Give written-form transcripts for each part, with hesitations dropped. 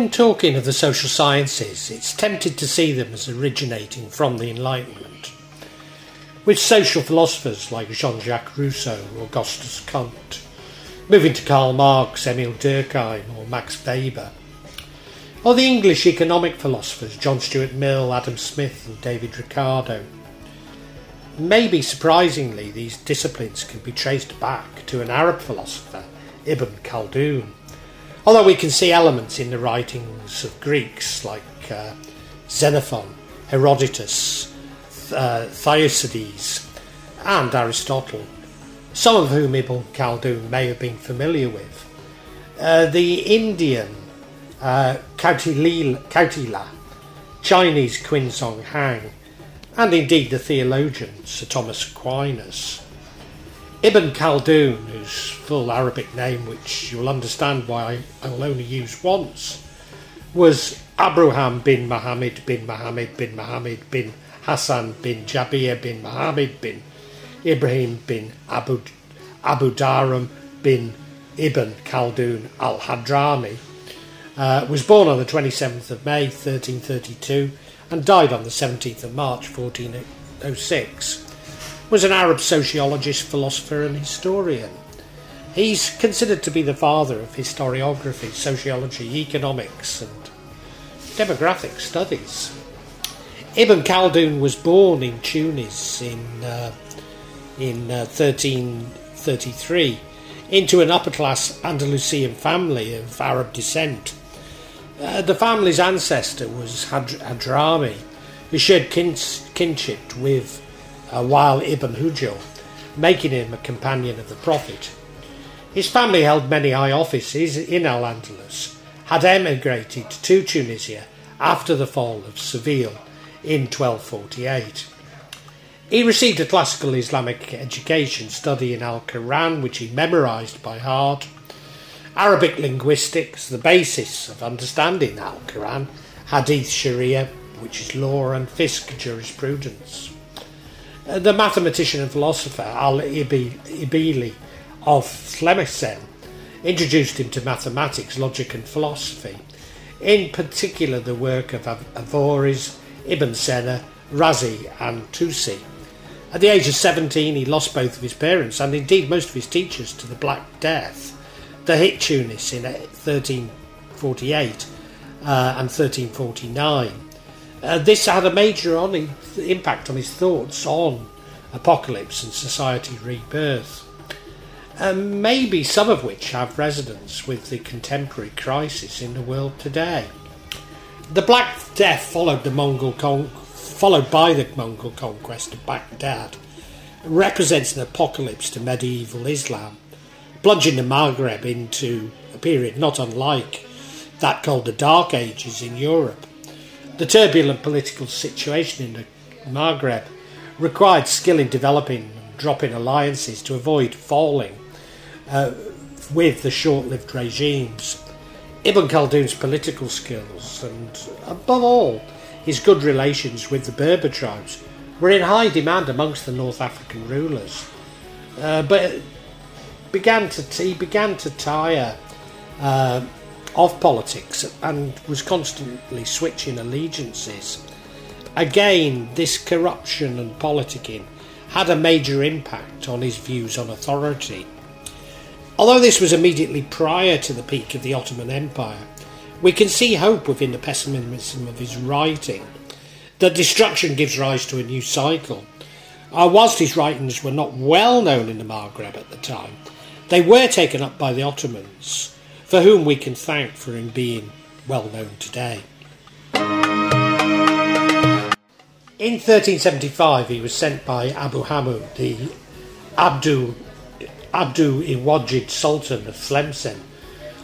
When talking of the social sciences, it's tempted to see them as originating from the Enlightenment, with social philosophers like Jean-Jacques Rousseau or Auguste Comte, moving to Karl Marx, Emile Durkheim or Max Weber, or the English economic philosophers John Stuart Mill, Adam Smith and David Ricardo. Maybe surprisingly, these disciplines can be traced back to an Arab philosopher, Ibn Khaldun, although we can see elements in the writings of Greeks like Xenophon, Herodotus, Thucydides and Aristotle, some of whom Ibn Khaldun may have been familiar with. The Indian Kautila, Chinese Qin Shi Hang, and indeed the theologian Sir Thomas Aquinas. Ibn Khaldun, whose full Arabic name, which you'll understand why I'll only use once, was Ibrahim bin Muhammad bin Muhammad bin Muhammad bin Hassan bin Jabir bin Muhammad bin Ibrahim bin Abdurahman bin Ibn Khaldun al-Hadrami, was born on the 27th of May 1332 and died on the 17th of March 1406. Was an Arab sociologist, philosopher and historian. He's considered to be the father of historiography, sociology, economics and demographic studies. Ibn Khaldun was born in Tunis in 1333 into an upper-class Andalusian family of Arab descent. The family's ancestor was al-Hadrami, who shared kinship with Wa'il ibn Hujr, making him a companion of the Prophet. His family held many high offices in Al-Andalus, had emigrated to Tunisia after the fall of Seville in 1248. He received a classical Islamic education, studying Al-Quran, which he memorised by heart, Arabic linguistics, the basis of understanding Al-Quran, Hadith Sharia, which is law, and fiqh jurisprudence. The mathematician and philosopher al-ʻIbar of Tlemcen introduced him to mathematics, logic and philosophy, in particular the work of Averroes, Ibn Sina, Razi and Tusi. At the age of 17 he lost both of his parents and indeed most of his teachers to the Black Death, that hit Tunis in 1348 and 1349. This had a major impact on his thoughts on apocalypse and society rebirth, maybe some of which have resonance with the contemporary crisis in the world today. The Black Death, followed by the Mongol conquest of Baghdad, represents an apocalypse to medieval Islam, plunging the Maghreb into a period not unlike that called the Dark Ages in Europe. The turbulent political situation in the Maghreb required skill in developing and dropping alliances to avoid falling with the short-lived regimes. Ibn Khaldun's political skills and, above all, his good relations with the Berber tribes were in high demand amongst the North African rulers, but he began to tire of politics and was constantly switching allegiances. Again, this corruption and politicking had a major impact on his views on authority. Although this was immediately prior to the peak of the Ottoman Empire, we can see hope within the pessimism of his writing, that destruction gives rise to a new cycle. Whilst his writings were not well known in the Maghreb at the time, they were taken up by the Ottomans, for whom we can thank for him being well known today. In 1375 he was sent by Abu Hamid, the Abdul-Iwajid Sultan of Tlemcen,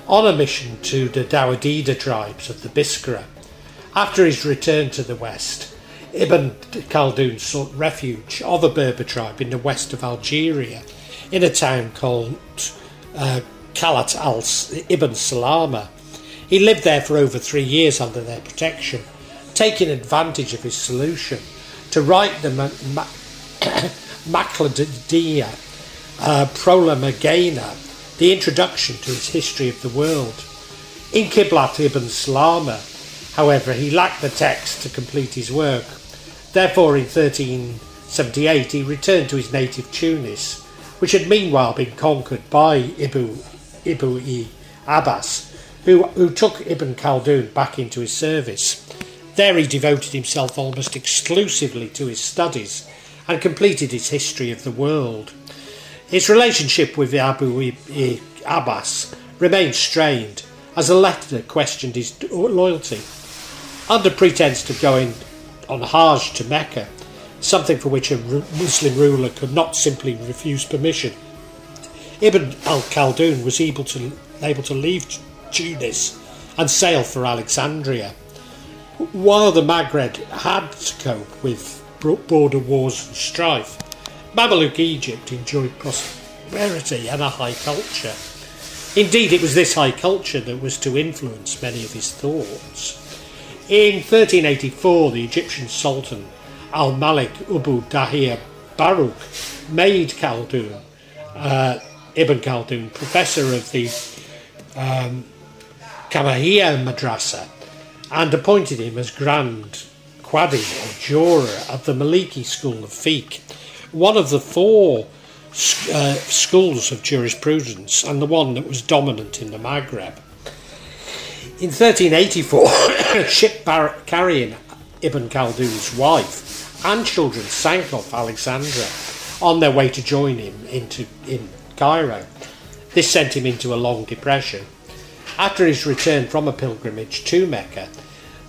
on a mission to the Dawoodida tribes of the Biskra. After his return to the west, Ibn Khaldun sought refuge of a Berber tribe in the west of Algeria, in a town called Khalat al-Ibn Salama. He lived there for over 3 years under their protection, taking advantage of his solution to write the Maqladiyya Prolemagena, the introduction to his history of the world. In Qiblat ibn Salama, however, he lacked the text to complete his work. Therefore, in 1378, he returned to his native Tunis, which had meanwhile been conquered by Ibn Abbas, who took Ibn Khaldun back into his service. There he devoted himself almost exclusively to his studies and completed his history of the world. His relationship with Abu Abbas remained strained, as the latter questioned his loyalty. Under pretense of going on Hajj to Mecca, something for which a Muslim ruler could not simply refuse permission, Ibn al-Khaldun was able to leave Tunis and sail for Alexandria. While the Maghreb had to cope with border wars and strife, Mamluk Egypt enjoyed prosperity and a high culture. Indeed, it was this high culture that was to influence many of his thoughts. In 1384, the Egyptian Sultan Al-Malik Ubu Dahir Baruch made Ibn Khaldun professor of the Kamahiyya Madrasa and appointed him as Grand Qadi or Juror of the Maliki School of Fiqh, one of the four schools of jurisprudence and the one that was dominant in the Maghreb. In 1384, a ship carrying Ibn Khaldun's wife and children sank off Alexandria on their way to join him in Cairo. This sent him into a long depression. After his return from a pilgrimage to Mecca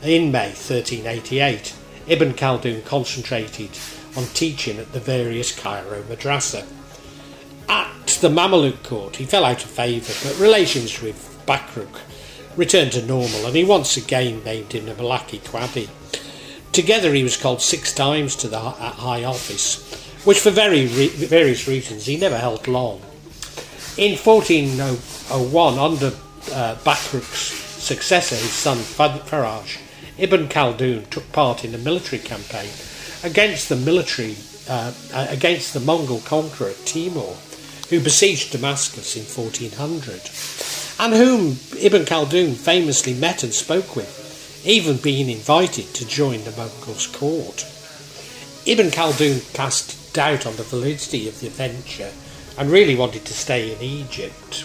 in May 1388, Ibn Khaldun concentrated on teaching at the various Cairo madrasa. At the Mamluk court, he fell out of favour, but relations with Bakruk returned to normal, and he once again named him the Malaki Qadi. Together he was called 6 times to the high office, which for various reasons he never held long. In 1401, under Bakruk's successor, his son Faraj, Ibn Khaldun took part in a military campaign against the Mongol conqueror Timur, who besieged Damascus in 1400, and whom Ibn Khaldun famously met and spoke with, even being invited to join the Mongols' court. Ibn Khaldun cast doubt on the validity of the venture and really wanted to stay in Egypt.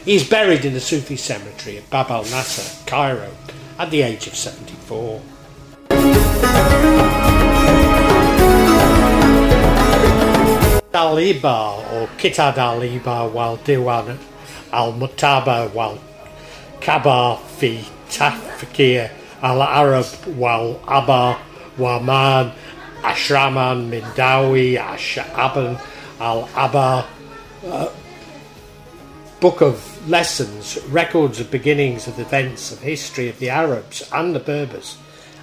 He is buried in the Sufi cemetery at Bab al-Nasser, Cairo, at the age of 74. Al-ʻIbar, or Kitab al-ʻIbar wal Diwan al-Mutaba wal Kabar fi Tafkir al-Arab wal Abar Waman Ashraman Mindawi Ash'aban al-Abar, Book of Lessons, records of beginnings of events of history of the Arabs and the Berbers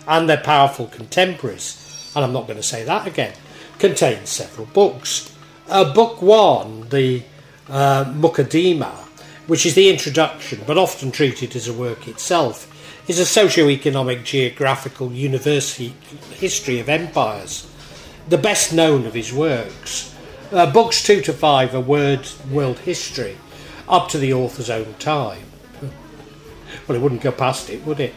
and their powerful contemporaries, and I'm not going to say that again, contains several books. Book 1, the Muqaddimah, which is the introduction but often treated as a work itself, is a socio-economic, geographical, university history of empires, the best known of his works. Books 2 to 5 are world history, up to the author's own time. Well, it wouldn't go past it, would it?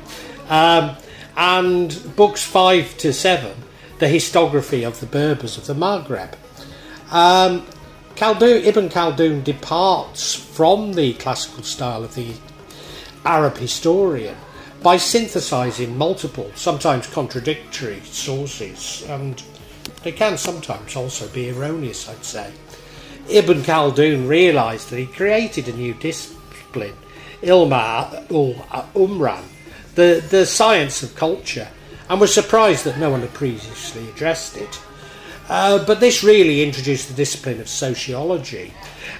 And books 5 to 7, the histography of the Berbers of the Maghreb. Ibn Khaldun departs from the classical style of the Arab historian by synthesising multiple, sometimes contradictory sources, and they can sometimes also be erroneous, I'd say. Ibn Khaldun realised that he created a new discipline, Ilma ul-Umran, the science of culture, and was surprised that no one had previously addressed it. But this really introduced the discipline of sociology,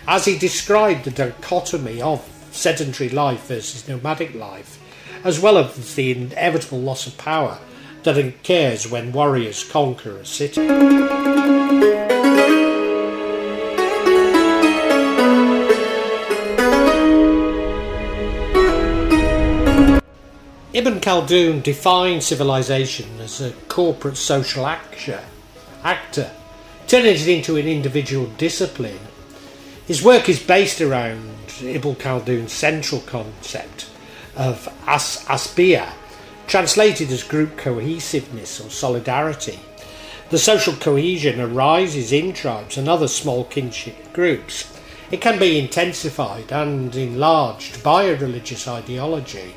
as he described the dichotomy of sedentary life versus nomadic life, as well as the inevitable loss of power that occurs when warriors conquer a city. Ibn Khaldun defined civilization as a corporate social actor, turning it into an individual discipline. His work is based around Ibn Khaldun's central concept of asbia, translated as group cohesiveness or solidarity. The social cohesion arises in tribes and other small kinship groups. It can be intensified and enlarged by a religious ideology.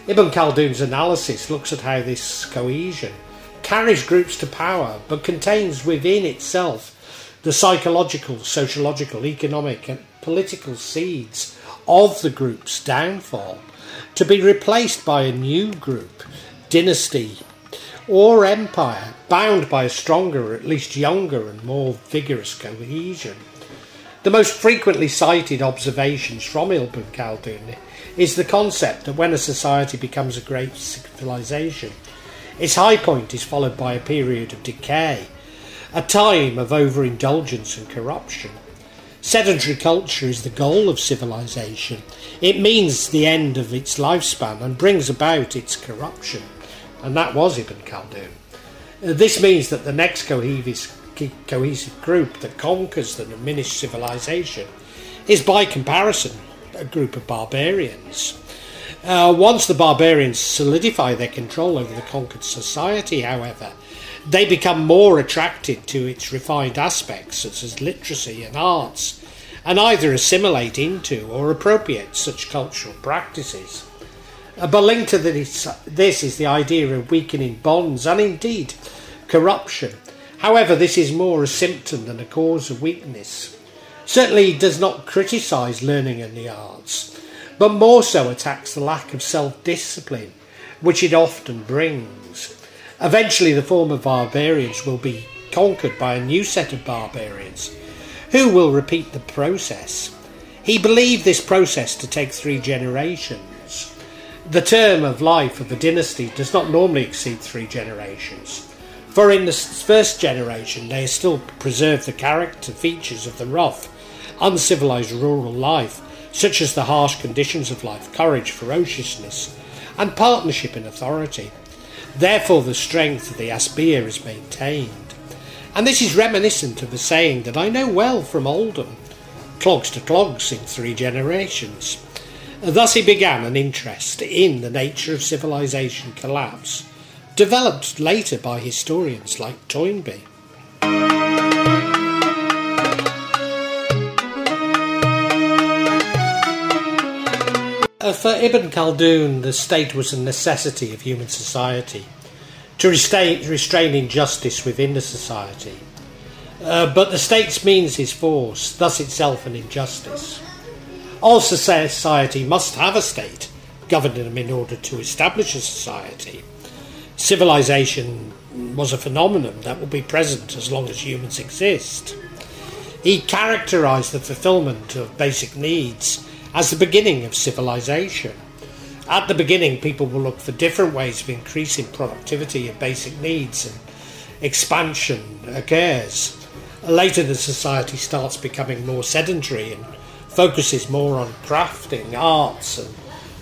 Ibn Khaldun's analysis looks at how this cohesion carries groups to power, but contains within itself the psychological, sociological, economic and political seeds of the group's downfall, to be replaced by a new group, dynasty or empire, bound by a stronger, or at least younger and more vigorous cohesion. The most frequently cited observations from Ibn Khaldun is the concept that when a society becomes a great civilization, its high point is followed by a period of decay, a time of overindulgence and corruption. Sedentary culture is the goal of civilization. It means the end of its lifespan and brings about its corruption. And that was Ibn Khaldun. This means that the next cohesive group that conquers the diminished civilization is by comparison a group of barbarians. Once the barbarians solidify their control over the conquered society, however, they become more attracted to its refined aspects, such as literacy and arts, and either assimilate into or appropriate such cultural practices. But linked to this is the idea of weakening bonds and indeed corruption. However, this is more a symptom than a cause of weakness. Certainly he does not criticise learning and the arts, but more so attacks the lack of self-discipline which it often brings. Eventually the former barbarians will be conquered by a new set of barbarians who will repeat the process. He believed this process to take 3 generations. The term of life of a dynasty does not normally exceed 3 generations, for in the first generation they still preserve the character features of the rough, uncivilised rural life, such as the harsh conditions of life, courage, ferociousness, and partnership in authority. Therefore the strength of the asbir is maintained. And this is reminiscent of a saying that I know well from Oldham: clogs to clogs in 3 generations. Thus he began an interest in the nature of civilization collapse, developed later by historians like Toynbee. For Ibn Khaldun, the state was a necessity of human society to restrain injustice within the society. But the state's means is force, thus itself an injustice. All society must have a state governing them in order to establish a society. Civilization was a phenomenon that will be present as long as humans exist. He characterised the fulfilment of basic needs as the beginning of civilization. At the beginning, people will look for different ways of increasing productivity of basic needs, and expansion occurs. Later, the society starts becoming more sedentary and focuses more on crafting, arts, and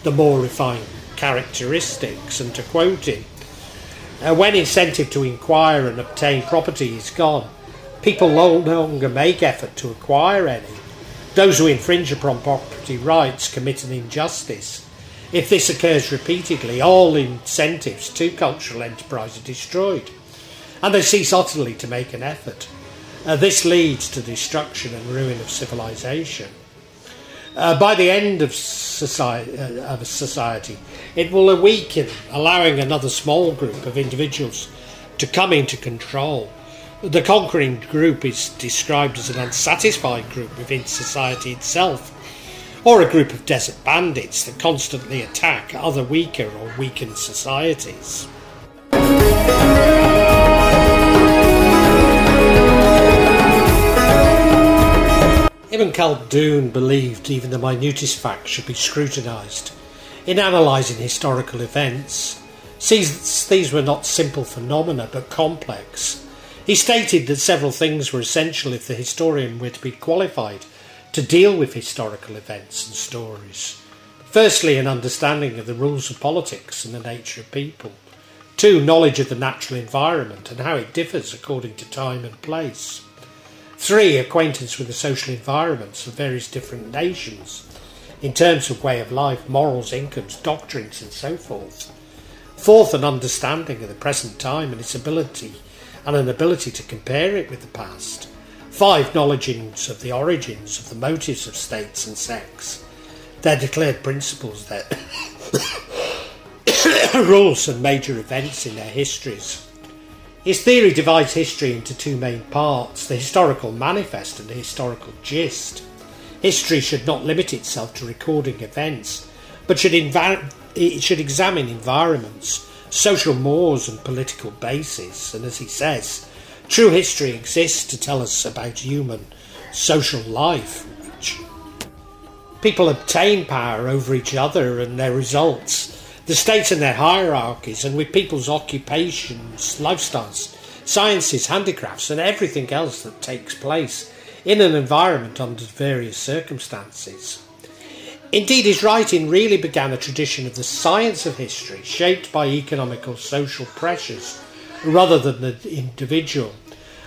the more refined characteristics. And to quote him, when incentive to inquire and obtain property is gone, people no longer make effort to acquire any. Those who infringe upon property rights commit an injustice. If this occurs repeatedly, all incentives to cultural enterprise are destroyed, and they cease utterly to make an effort. This leads to destruction and ruin of civilization. By the end of society, it will weaken, allowing another small group of individuals to come into control. The conquering group is described as an unsatisfied group within society itself, or a group of desert bandits that constantly attack other weaker or weakened societies. Ibn Khaldun believed even the minutest facts should be scrutinised. In analysing historical events, since these were not simple phenomena but complex, he stated that several things were essential if the historian were to be qualified to deal with historical events and stories. Firstly, an understanding of the rules of politics and the nature of people. 2, knowledge of the natural environment and how it differs according to time and place. 3, acquaintance with the social environments of various different nations. in terms of way of life, morals, incomes, doctrines and so forth. Fourth, an understanding of the present time and its ability and an ability to compare it with the past. 5, knowledge of the origins of the motives of states and sects, their declared principles, their rules and major events in their histories. His theory divides history into 2 main parts, the historical manifest and the historical gist. History should not limit itself to recording events, but it should examine environments, social mores and political bases, and as he says, true history exists to tell us about human social life, which people obtain power over each other and their results, the states and their hierarchies, and with people's occupations, lifestyles, sciences, handicrafts, and everything else that takes place in an environment under various circumstances. Indeed, his writing really began a tradition of the science of history, shaped by economical social pressures rather than the individual,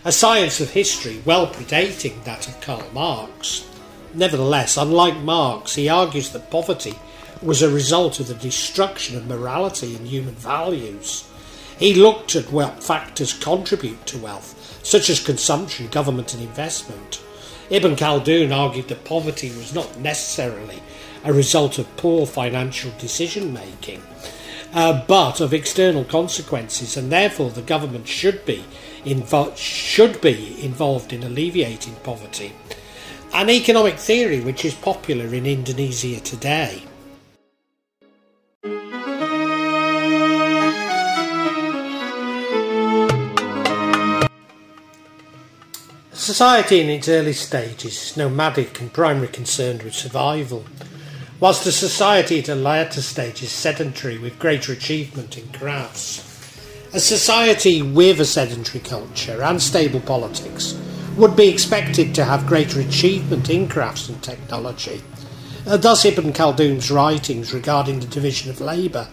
a science of history well predating that of Karl Marx. Nevertheless, unlike Marx, he argues that poverty was a result of the destruction of morality and human values. He looked at what factors contribute to wealth, such as consumption, government and investment. Ibn Khaldun argued that poverty was not necessarily a result of poor financial decision-making, but of external consequences, and therefore the government should be involved in alleviating poverty. An economic theory which is popular in Indonesia today. Society in its early stages is nomadic and primarily concerned with survival, whilst the society at a later stage is sedentary with greater achievement in crafts. A society with a sedentary culture and stable politics would be expected to have greater achievement in crafts and technology. Thus Ibn Khaldun's writings regarding the division of labour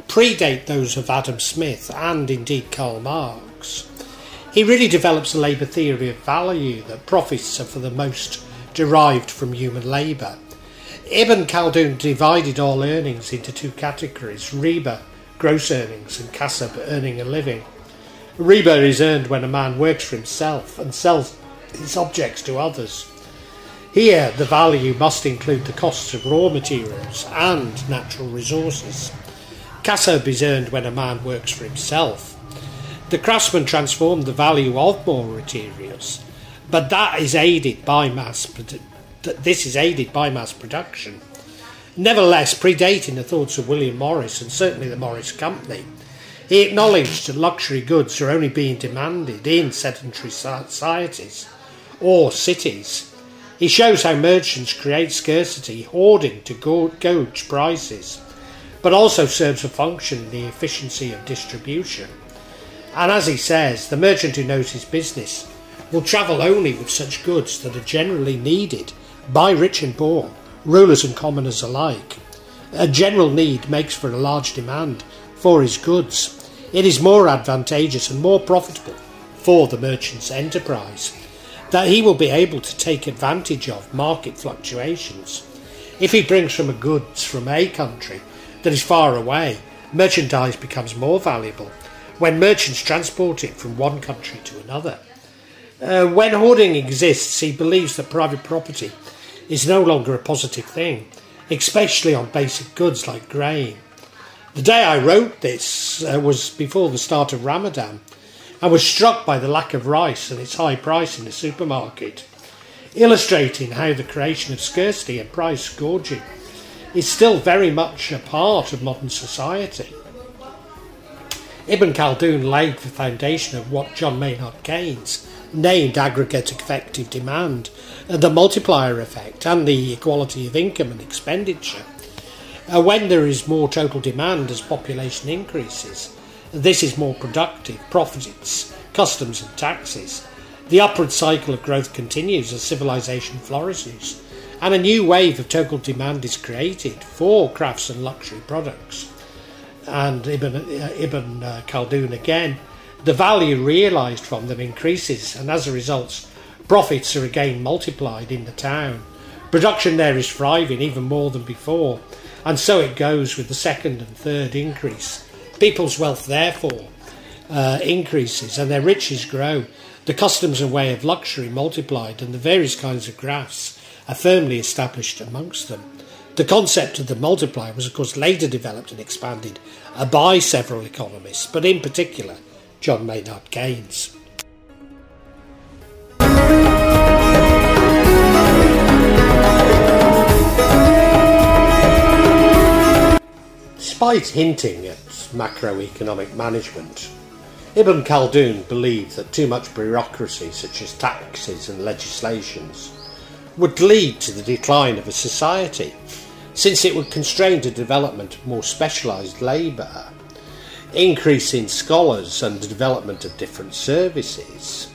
predate those of Adam Smith and indeed Karl Marx. He really develops a labour theory of value that profits are for the most derived from human labour. Ibn Khaldun divided all earnings into 2 categories, riba, gross earnings, and kasab, earning a living. Riba is earned when a man works for himself and sells his objects to others. Here the value must include the costs of raw materials and natural resources. Kasab is earned when a man works for himself. The craftsman transformed the value of more materials, but this is aided by mass production. Nevertheless, predating the thoughts of William Morris and certainly the Morris Company, he acknowledged that luxury goods are only being demanded in sedentary societies or cities. He shows how merchants create scarcity, hoarding to gauge prices, but also serves a function in the efficiency of distribution. And as he says, the merchant who knows his business will travel only with such goods that are generally needed by rich and poor, rulers and commoners alike. A general need makes for a large demand for his goods. It is more advantageous and more profitable for the merchant's enterprise that he will be able to take advantage of market fluctuations. If he brings goods from a country that is far away, merchandise becomes more valuable when merchants transport it from one country to another. When hoarding exists, he believes that private property is no longer a positive thing, especially on basic goods like grain. The day I wrote this was before the start of Ramadan. I was struck by the lack of rice and its high price in the supermarket, illustrating how the creation of scarcity and price gouging is still very much a part of modern society. Ibn Khaldun laid the foundation of what John Maynard Keynes named aggregate effective demand, the multiplier effect and the equality of income and expenditure. When there is more total demand as population increases, this is more productive, profits, customs and taxes. The upward cycle of growth continues as civilization flourishes, and a new wave of total demand is created for crafts and luxury products. And Ibn Khaldun again, the value realised from them increases, and as a result, profits are again multiplied in the town. Production there is thriving even more than before, and so it goes with the second and third increase. People's wealth therefore increases and their riches grow. The customs and way of luxury multiplied, and the various kinds of grafts are firmly established amongst them. The concept of the multiplier was of course later developed and expanded by several economists, but in particular John Maynard Keynes. Despite hinting at macroeconomic management, Ibn Khaldun believed that too much bureaucracy, such as taxes and legislations, would lead to the decline of a society, since it would constrain the development of more specialised labour, increase in scholars and the development of different services.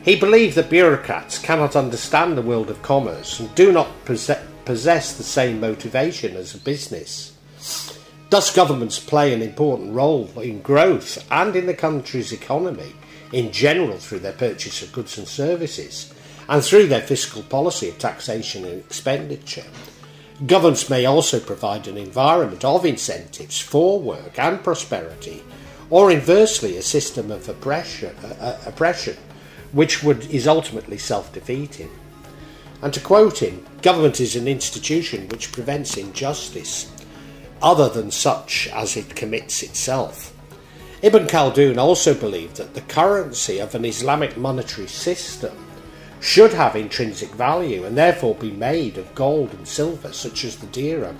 He believed that bureaucrats cannot understand the world of commerce and do not possess the same motivation as a business. Thus, governments play an important role in growth and in the country's economy in general through their purchase of goods and services and through their fiscal policy of taxation and expenditure. Governments may also provide an environment of incentives for work and prosperity, or inversely a system of oppression which is ultimately self-defeating. And to quote him, government is an institution which prevents injustice, other than such as it commits itself. Ibn Khaldun also believed that the currency of an Islamic monetary system should have intrinsic value and therefore be made of gold and silver, such as the dirham.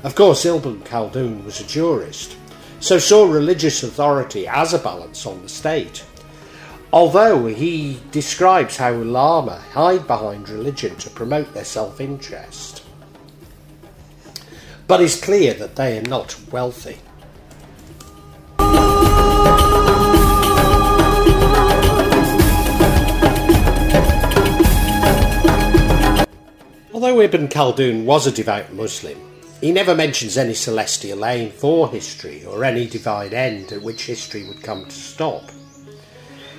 Of course, Ibn Khaldun was a jurist, so saw religious authority as a balance on the state, although he describes how ulama hide behind religion to promote their self-interest. But it's clear that they are not wealthy. Although Ibn Khaldun was a devout Muslim, he never mentions any celestial aim for history or any divine end at which history would come to stop.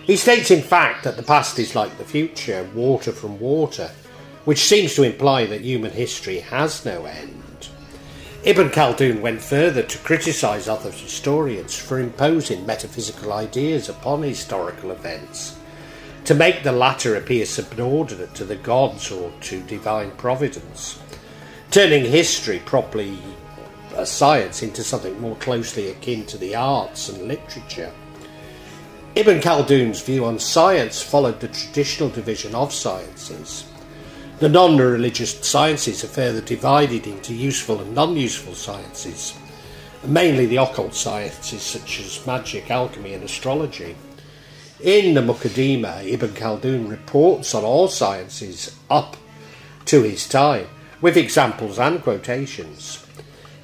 He states in fact that the past is like the future, water from water, which seems to imply that human history has no end. Ibn Khaldun went further to criticise other historians for imposing metaphysical ideas upon historical events, to make the latter appear subordinate to the gods or to divine providence, turning history, properly a science, into something more closely akin to the arts and literature. Ibn Khaldun's view on science followed the traditional division of sciences. The non-religious sciences are further divided into useful and non-useful sciences, mainly the occult sciences such as magic, alchemy and astrology. In the Muqaddimah, Ibn Khaldun reports on all sciences up to his time, with examples and quotations.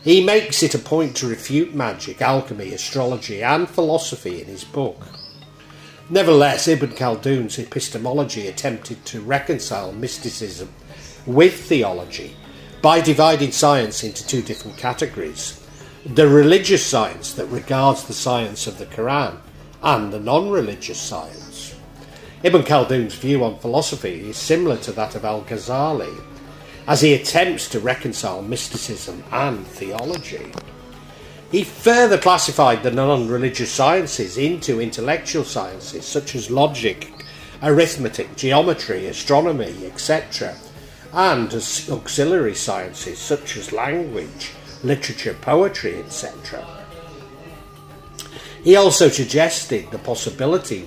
He makes it a point to refute magic, alchemy, astrology and philosophy in his book. Nevertheless, Ibn Khaldun's epistemology attempted to reconcile mysticism with theology by dividing science into two different categories: the religious science that regards the science of the Quran and the non-religious science. Ibn Khaldun's view on philosophy is similar to that of al-Ghazali, as he attempts to reconcile mysticism and theology. He further classified the non-religious sciences into intellectual sciences such as logic, arithmetic, geometry, astronomy, etc., and as auxiliary sciences such as language, literature, poetry, etc. He also suggested the possibility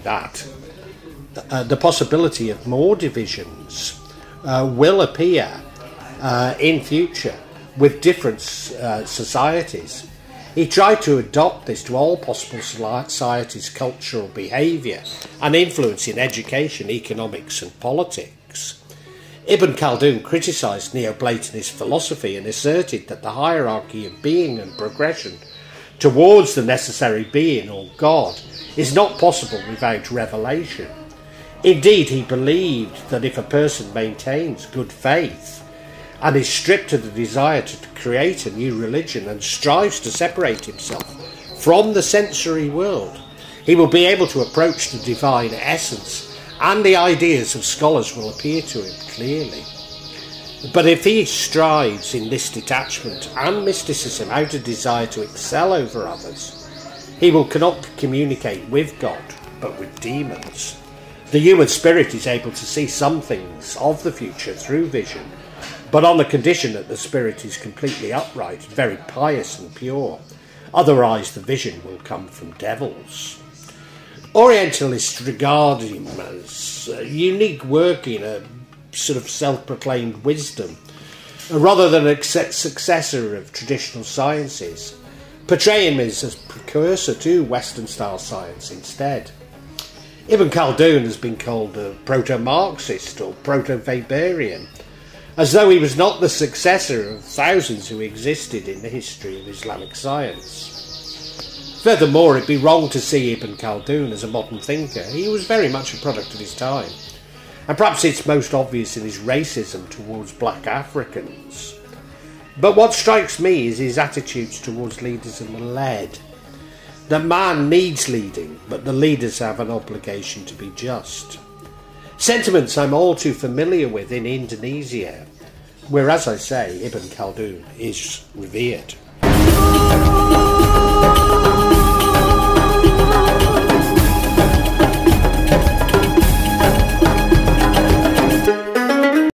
of more divisions will appear in future with different societies. He tried to adopt this to all possible societies' cultural behaviour and influence in education, economics and politics. Ibn Khaldun criticised Neoplatonist philosophy and asserted that the hierarchy of being and progression towards the necessary being or God is not possible without revelation. Indeed, he believed that if a person maintains good faith and is stripped of the desire to create a new religion and strives to separate himself from the sensory world, he will be able to approach the divine essence, and the ideas of scholars will appear to him clearly. But if he strives in this detachment and mysticism out of desire to excel over others, he will cannot communicate with God, but with demons. The human spirit is able to see some things of the future through vision, but on the condition that the spirit is completely upright, very pious and pure. Otherwise the vision will come from devils. Orientalists regard him as a unique work in a sort of self-proclaimed wisdom, rather than a successor of traditional sciences. Portray him as a precursor to Western-style science instead. Ibn Khaldun has been called a proto-Marxist or proto-Weberian, as though he was not the successor of thousands who existed in the history of Islamic science. Furthermore, it'd be wrong to see Ibn Khaldun as a modern thinker. He was very much a product of his time, and perhaps it's most obvious in his racism towards black Africans. But what strikes me is his attitudes towards leaders and the led. That man needs leading, but the leaders have an obligation to be just. Sentiments I'm all too familiar with in Indonesia, where, as I say, Ibn Khaldun is revered.